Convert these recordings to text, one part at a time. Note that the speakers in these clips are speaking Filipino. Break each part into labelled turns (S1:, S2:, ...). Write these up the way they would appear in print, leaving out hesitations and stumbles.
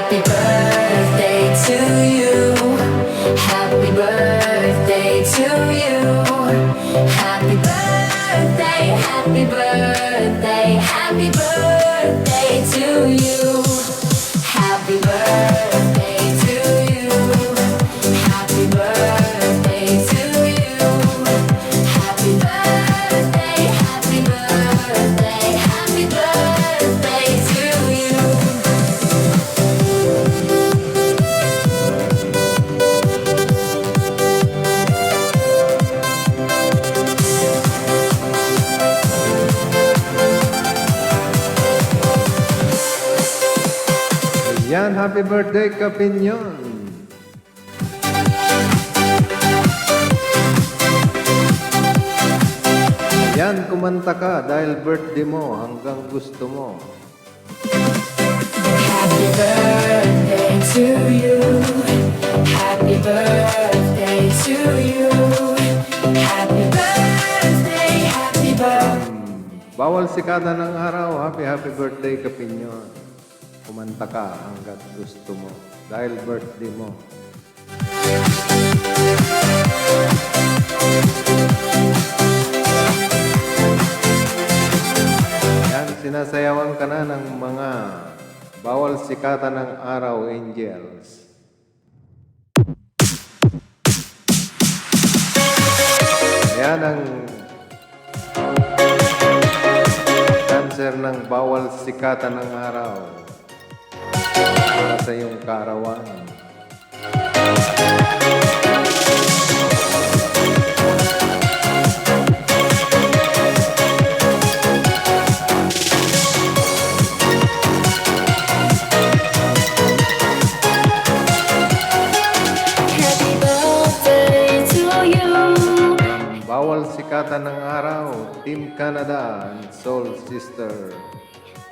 S1: Happy birthday to you. Happy birthday to you. Happy birthday, happy birthday, happy birthday to you. Happy birthday to you. Happy birthday to you. Happy birthday, happy birthday, happy birthday to you.
S2: Yan, happy birthday, Kapinyon. Yan, kumanta ka dahil birthday mo hanggang gusto mo.
S1: Happy birthday to you. Happy birthday to you. Happy birthday, happy birthday.
S2: Bawal sikada ng araw, happy birthday, Kapinyon. Kumanta ka hanggang gusto mo dahil birthday mo. Yan, sinasayawan ka na ng mga bawal sikatan ng araw, angels. Yan ang dancer ng bawal sikatan ng araw para sa iyong kaarawan.
S1: Happy birthday to you.
S2: Bawal sikatan ng araw, Team Canada and Soul Sister.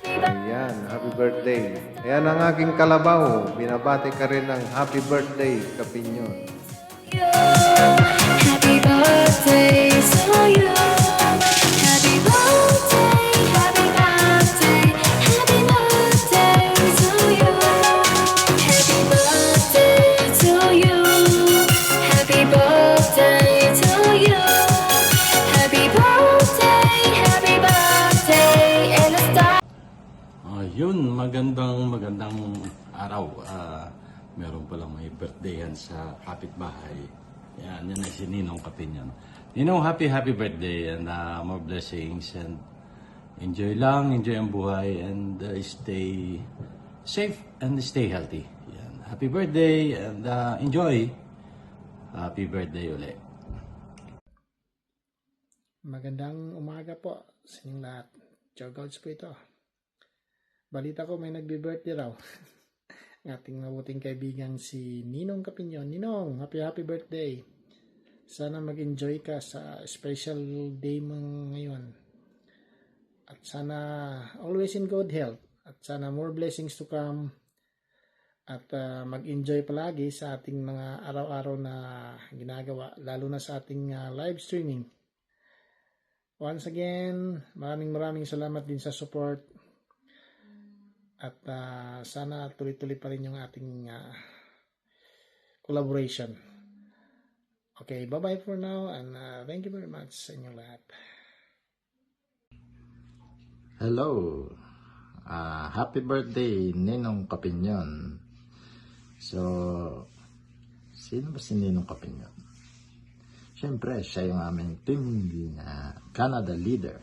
S2: Ayan, happy birthday. Ayan ang aking kalabaw. Binabati ka rin ng happy birthday, Kapinyon.
S1: Happy birthday to you. Happy birthday, happy birthday, happy birthday to you. Happy birthday to you. Happy birthday to you. Happy birthday, and a star.
S3: Yun, magandang araw. Meron palang may birthdayan sa kapitbahay. Yan ay si Ninong Kapinyon. Ninong, happy birthday and more blessings and enjoy ang buhay and stay safe and stay healthy. Yan. Happy birthday and enjoy. Happy birthday ulit.
S4: Magandang umaga po sa inyong lahat. Joe Gouds po ito. Balita ko may nagbe-birthday raw. Ang ating mabuting kaibigan si Ninong Kapinyon. Ninong, happy birthday. Sana mag-enjoy ka sa special day mo ngayon. At sana always in good health. At sana more blessings to come. At mag-enjoy palagi sa ating mga araw-araw na ginagawa. Lalo na sa ating live streaming. Once again, maraming salamat din sa support. At sana tuloy-tuloy pa rin yung ating collaboration. Okay, bye-bye for now and thank you very much sa inyong lahat.
S5: Hello. Happy birthday, Ninong Kapinyon. So, sino ba si Ninong Kapinyon? Siyempre, siya yung aming team Canada leader.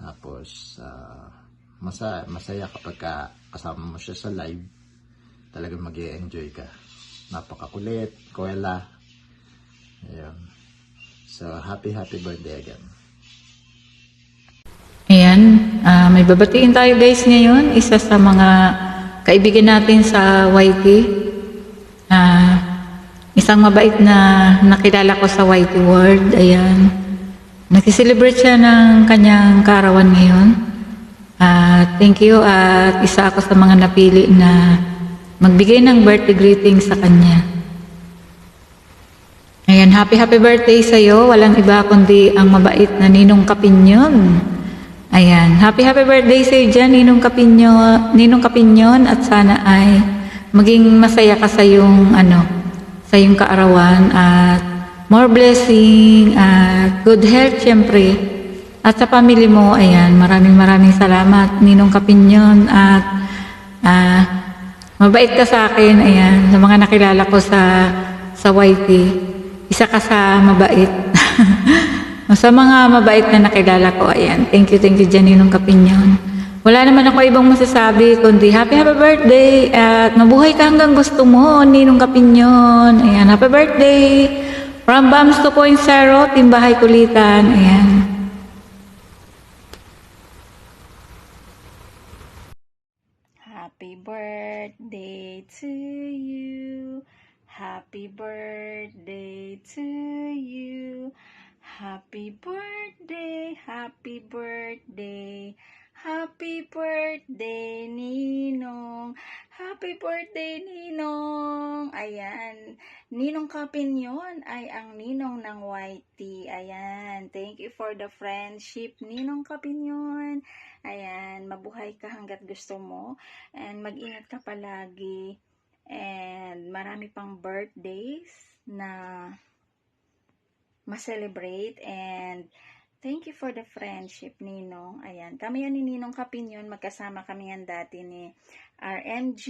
S5: Tapos, masaya kapag kasama mo siya sa live. Talagang mag-i-enjoy ka. Napakakulit, kuwela. Ayun. So, happy birthday again.
S6: Ayan, may babatiin tayo guys ngayon. Isa sa mga kaibigan natin sa YT. Isang mabait na nakilala ko sa YT World. Ayan. Nag-celebrate siya ng kanyang kaarawan ngayon. Thank you at isa ako sa mga napili na magbigay ng birthday greeting sa kanya. Ayan, happy birthday sa iyo. Walang iba kundi ang mabait na Ninong Kapinyon. Ayan. Happy birthday sa iyo dyan, Ninong Kapinyon, at sana ay maging masaya ka sa yung sa yung kaarawan, at more blessing at good health syempre. At sa family mo, ayan, maraming salamat, Ninong Kapinyon, at mabait ka sa akin, ayan, sa mga nakilala ko sa YT. Isa ka sa mabait. Sa mga mabait na nakilala ko, ayan. Thank you dyan, Ninong Kapinyon. Wala naman ako ibang masasabi, kundi happy birthday, at mabuhay ka hanggang gusto mo, Ninong Kapinyon. Ayan, happy birthday. From Bams 2.0, Team Bahay Kulitan. Ayan.
S7: Happy birthday to you. Happy birthday to you. Happy birthday, happy birthday. Happy birthday, Ninong. Happy birthday, Ninong. Ayan. Ninong Kapinyon ay ang ninong ng YT. Ayan. Thank you for the friendship, Ninong Kapinyon. Ayan. Mabuhay ka hanggat gusto mo. And mag-ingat ka palagi. And marami pang birthdays na ma-celebrate. And thank you for the friendship, Ninong. Ayan. Kami yan ni Ninong Kapinyon. Magkasama kami yan dati ni RMG,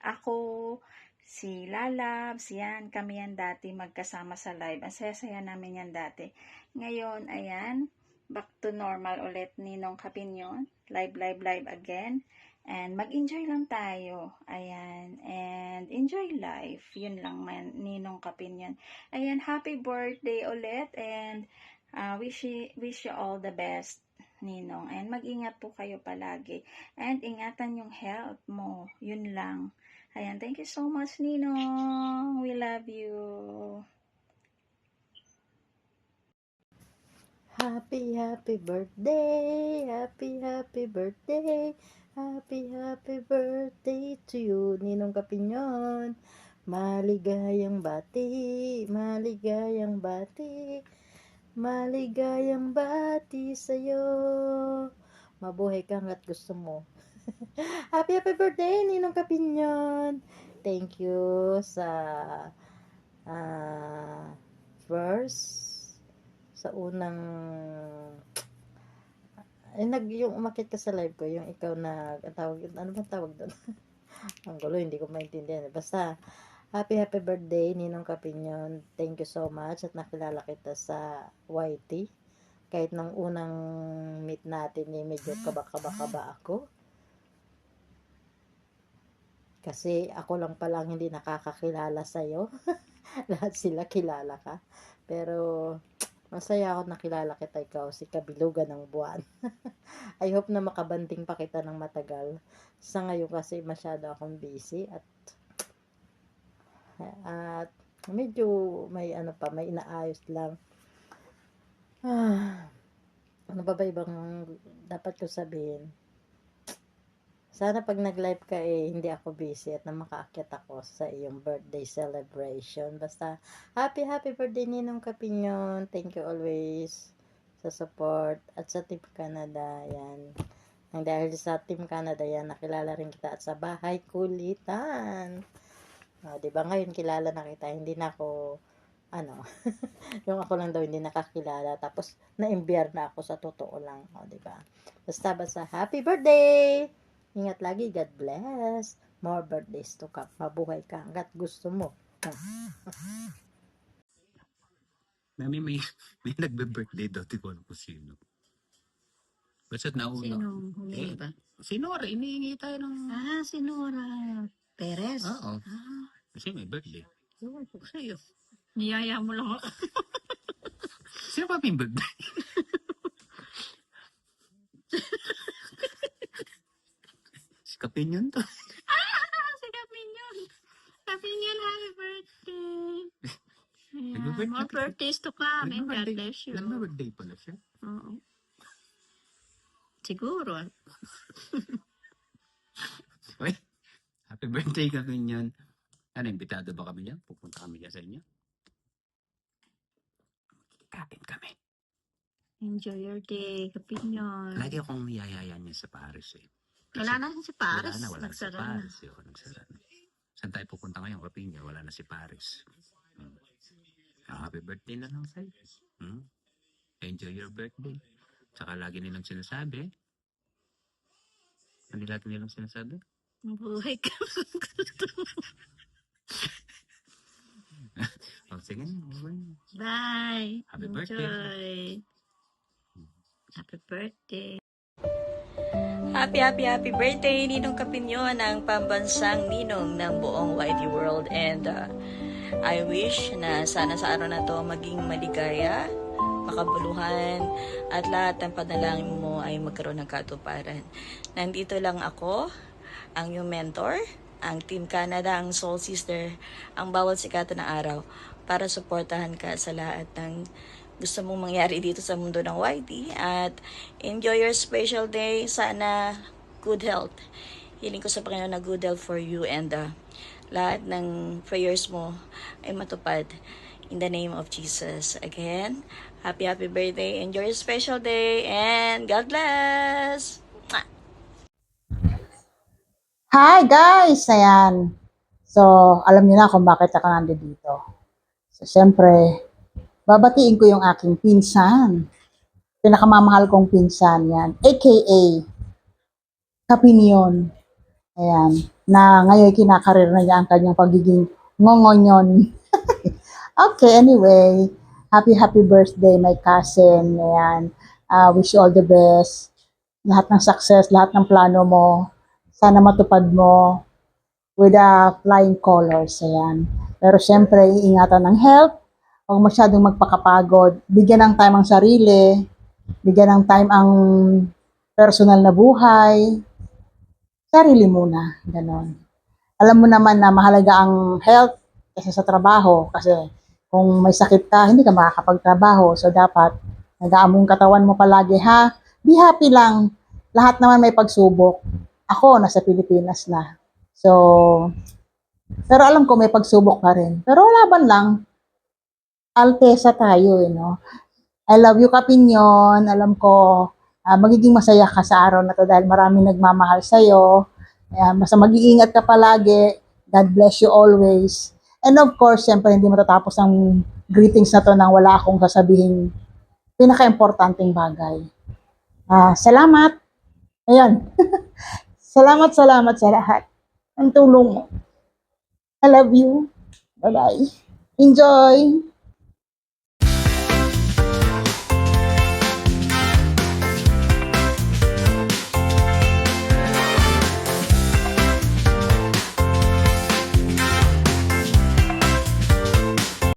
S7: ako, si Lalabs. Yan. Kami yan dati magkasama sa live. Ang saya-saya namin yan dati. Ngayon, ayan. Back to normal ulit, Ninong Kapinyon. Live again. And mag-enjoy lang tayo. Ayan. And enjoy life. Yun lang man, Ninong Kapinyon. Ayan. Happy birthday ulit. And wish you all the best, Ninong. And mag-ingat po kayo palagi. And ingatan yung health mo. Yun lang. Ayan. Thank you so much, Ninong. We love you.
S8: Happy birthday, happy birthday, happy birthday to you, Ninong Kapinyon. Maligayang bati, maligayang sa'yo. Mabuhay ka hanggat gusto mo. Happy birthday, Ninong Kapinyon. Thank you sa first, sa unang yung umakyat ka sa live ko, yung ikaw na ano ba tawag doon? Ang gulo, hindi ko maintindihan. Basta happy birthday, Ninong Kapinyon. Thank you so much at nakilala kita sa YT. Kahit nung unang meet natin, medyo kaba ako. Kasi ako lang palang hindi nakakakilala sa'yo. Lahat sila kilala ka. Pero masaya ako nakilala kita, ikaw, si kabilugan ng buwan. I hope na makabanding pa kita ng matagal. Sa ngayon kasi masyado akong busy at medyo may may inaayos lang. Ano ba ibang dapat ko sabihin? Sana pag nag-live ka hindi ako busy at na makaakyat ako sa iyong birthday celebration. Basta happy birthday, Ninong Kapinyon. Thank you always sa support at sa Team Canada. Yan. Ang dahil sa Team Canada yan, nakilala rin kita at sa Bahay Kulitan. Diba ngayon kilala na kita, hindi na ako yung ako lang daw hindi nakakilala, tapos na-imbier na ako sa totoo lang. Diba? Basta happy birthday! Ingat lagi, God bless. More birthdays to come. Mabuhay ka hanggat gusto mo.
S9: Mami, may nagbe-birthday daw, di ko alam kung sino. Basta't nauna.
S10: Sino humingi ba?
S9: Si Nora, iniingi tayo ng...
S10: Si Nora Perez.
S9: Oo. Kasi may birthday.
S10: Ewan ko sa'yo. Niyaya mo lang ako.
S9: Sino pa may birthday? Si Kapinyon to.
S10: Si Kapinyon. Kapinyon, happy birthday.
S9: Nagbe-birthday
S10: More
S9: pa-
S10: birthdays to come and God
S9: Nagbe-birthday-
S10: bless you.
S9: Nagbe-birthday pala siya.
S10: Oo. Siguro.
S9: Uy, happy birthday Kapinyon. Ano, imbitado ba kami niya? Pupunta kami niya sa inyo? Kain kami.
S10: Enjoy your day, Kapinyon.
S9: Lagi akong niyayaya niya sa Paris eh.
S10: Wala na si Paris.
S9: Wala na si
S10: Nagsara na.
S9: Paris. Nagsara na. Saan tayo pupunta ngayon, Kapinyo? Wala na si Paris. Hmm. Happy birthday na lang sa'yo. Hmm? Enjoy your birthday. Tsaka lagi nilang sinasabi. Ano lagi nilang sinasabi?
S10: Buhay ka.
S9: Sige.
S10: Bye.
S9: Happy birthday.
S10: Enjoy. Happy birthday.
S7: Happy birthday, Ninong Kapinyon, ang pambansang ninong ng buong YT World. And I wish na sana sa araw na to maging maligaya, makabuluhan, at lahat ng panalangin mo ay magkaroon ng katuparan. Nandito lang ako, ang iyong mentor, ang Team Canada, ang Soul Sister, ang bawat sikatan ng araw, para suportahan ka sa lahat ng gusto mong mangyari dito sa mundo ng YT. At enjoy your special day. Sana good health. Hiling ko sa Panginoon na good health for you, and lahat ng prayers mo ay matupad in the name of Jesus. Again, happy birthday. Enjoy your special day, and God bless. Mwah!
S11: Hi guys! Ayan. So, alam niyo na kung bakit ako nandito dito. So, syempre, babatiin ko yung aking pinsan. Pinakamamahal kong pinsan yan. AKA, Kapinyon. Ayan. Na ngayon kinakarir na niya ang kanyang pagiging ngongonyon. Okay, anyway. Happy birthday, my cousin. Ayan. Wish you all the best. Lahat ng success, lahat ng plano mo, sana matupad mo with flying colors. Ayan. Pero syempre, iingatan ng health. Huwag masyadong magpakapagod. Bigyan ng time ang sarili. Bigyan ng time ang personal na buhay. Sarili muna. Ganon. Alam mo naman na mahalaga ang health kasi sa trabaho. Kasi kung may sakit ka, hindi ka makakapagtrabaho. So dapat, nag-aamo yung katawan mo palagi, ha? Be happy lang. Lahat naman may pagsubok. Ako, nasa Pilipinas na. So, pero alam ko may pagsubok pa rin. Pero laban lang. Altesa tayo, no? I love you, Kapinyon. Alam ko, magiging masaya ka sa araw na to dahil maraming nagmamahal sa'yo. Basta mag-iingat ka palagi. God bless you always. And of course, siyempre, hindi matatapos ang greetings na to nang wala akong sasabihin pinaka-importanting bagay. Salamat. Ayan. Salamat sa lahat. Ang tulong mo. I love you. Bye-bye. Enjoy.